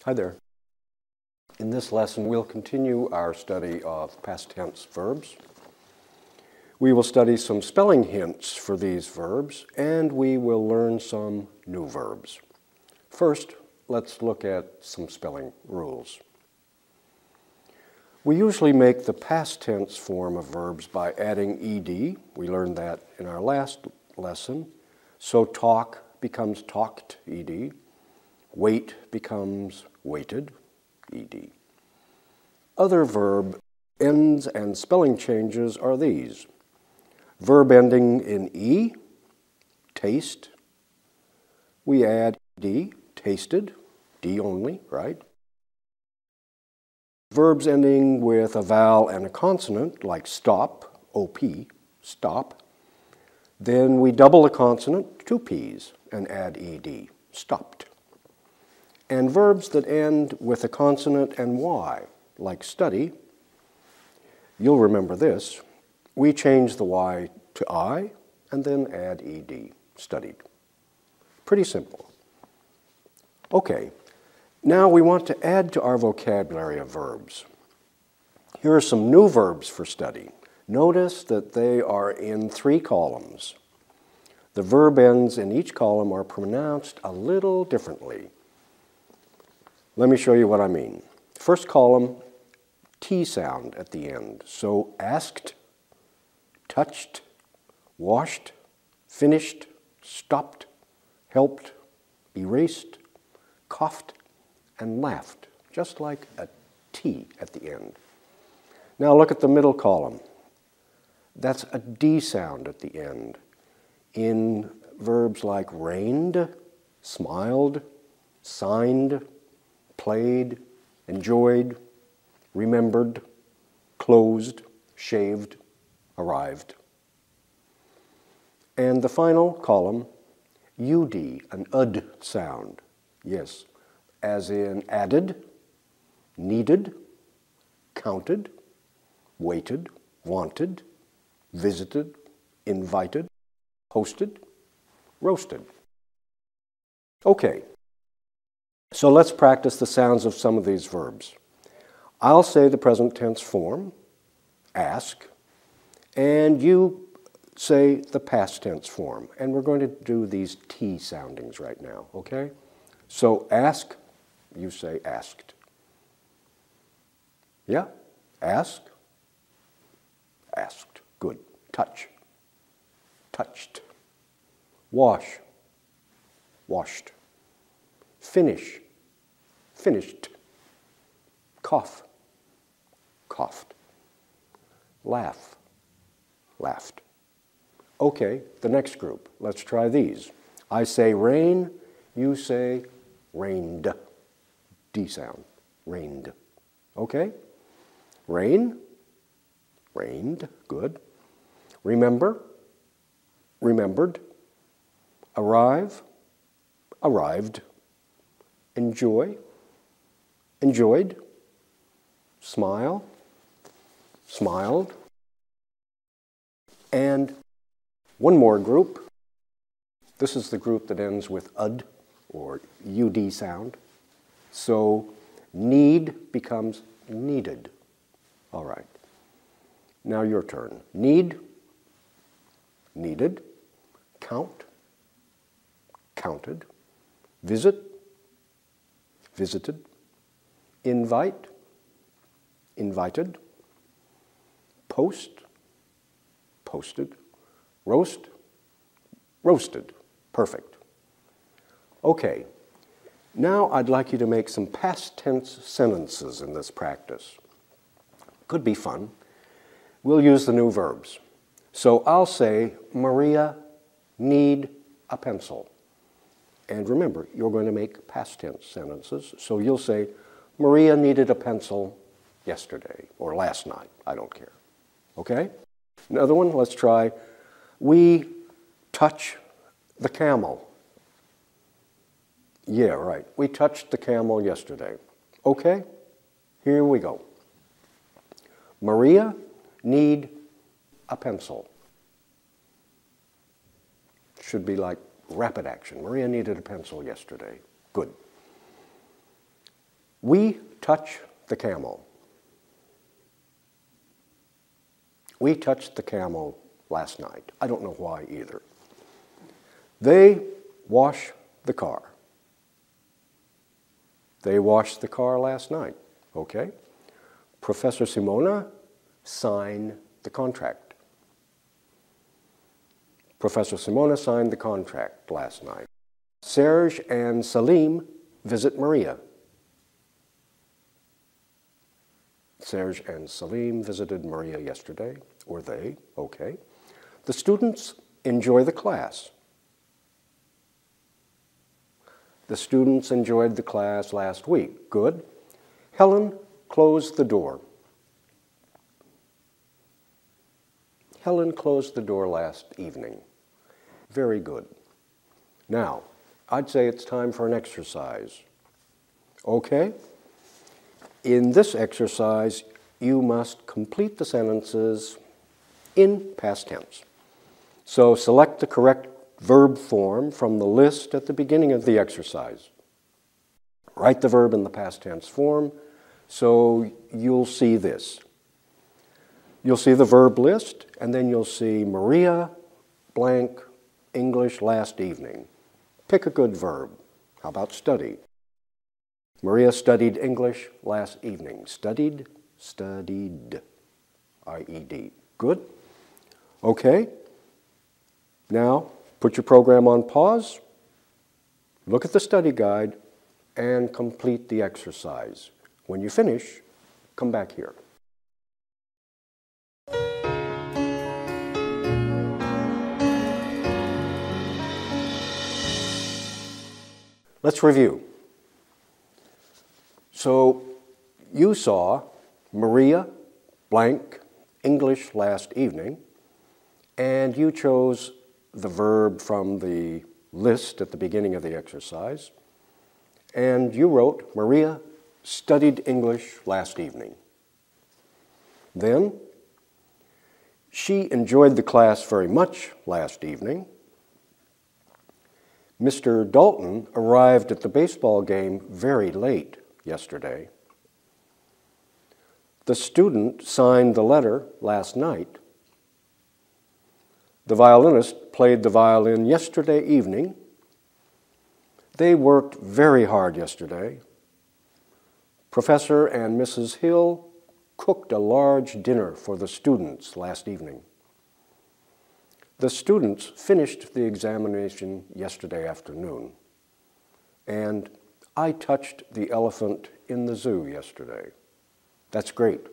Hi there. In this lesson, we'll continue our study of past tense verbs. We will study some spelling hints for these verbs, and we will learn some new verbs. First, let's look at some spelling rules. We usually make the past tense form of verbs by adding ed. We learned that in our last lesson. So talk becomes talked, ed. Wait becomes waited, ed. Other verb ends and spelling changes are these. Verb ending in e, taste. We add ed, tasted, d only, right? Verbs ending with a vowel and a consonant, like stop, op, stop. Then we double the consonant, two p's, and add ed, stopped. And verbs that end with a consonant and y, like study, you'll remember this. We change the y to I and then add ed, studied. Pretty simple. Okay, now we want to add to our vocabulary of verbs. Here are some new verbs for study. Notice that they are in 3 columns. The verb ends in each column are pronounced a little differently. Let me show you what I mean. First column, T sound at the end. So asked, touched, washed, finished, stopped, helped, erased, coughed, and laughed, just like a T at the end. Now look at the middle column. That's a D sound at the end. In verbs like rained, smiled, signed, played, enjoyed, remembered, closed, shaved, arrived. And the final column, UD, an UD sound. Yes, as in added, needed, counted, waited, wanted, visited, invited, hosted, roasted. Okay. So let's practice the sounds of some of these verbs. I'll say the present tense form, ask, and you say the past tense form. And we're going to do these T soundings right now, okay? So ask, you say asked. Yeah? Ask, asked. Good. Touch, touched. Wash, washed. Finish, finished. Cough, coughed. Laugh, laughed. Okay, the next group. Let's try these. I say rain, you say rained. D sound, rained. Okay? Rain, rained, good. Remember, remembered. Arrive, arrived. Enjoy, enjoyed. Smile, smiled. And one more group. This is the group that ends with ud or ud sound. So need becomes needed. All right. Now your turn. Need, needed. Count, counted. Visit, visited. Invite, invited. Post, posted. Roast, roasted. Perfect. Okay, now I'd like you to make some past tense sentences in this practice. Could be fun. We'll use the new verbs. So I'll say, Maria need a pencil. And remember, you're going to make past tense sentences. So you'll say, Maria needed a pencil yesterday or last night. I don't care. Okay? Another one, let's try, we touch the camel. Yeah, right. We touched the camel yesterday. Okay? Here we go. Maria need a pencil. Should be like rapid action. Maria needed a pencil yesterday. Good. We touch the camel. We touched the camel last night. I don't know why either. They wash the car. They washed the car last night, okay? Professor Simona signed the contract. Professor Simona signed the contract last night. Serge and Salim visit Maria. Serge and Salim visited Maria yesterday, or they, okay. The students enjoy the class. The students enjoyed the class last week. Good. Helen closed the door. Helen closed the door last evening. Very good. Now, I'd say it's time for an exercise. Okay? In this exercise, you must complete the sentences in past tense. So select the correct verb form from the list at the beginning of the exercise. Write the verb in the past tense form so you'll see this. You'll see the verb list, and then you'll see Maria blank English last evening. Pick a good verb. How about study? Maria studied English last evening. Studied, studied, I-E-D. Good? Okay. Now, put your program on pause, look at the study guide, and complete the exercise. When you finish, come back here. Let's review. So, you saw Maria blank English last evening, and you chose the verb from the list at the beginning of the exercise, and you wrote, Maria studied English last evening. Then, she enjoyed the class very much last evening. Mr. Dalton arrived at the baseball game very late yesterday. The student signed the letter last night. The violinist played the violin yesterday evening. They worked very hard yesterday. Professor and Mrs. Hill cooked a large dinner for the students last evening. The students finished the examination yesterday afternoon, and I touched the elephant in the zoo yesterday. That's great.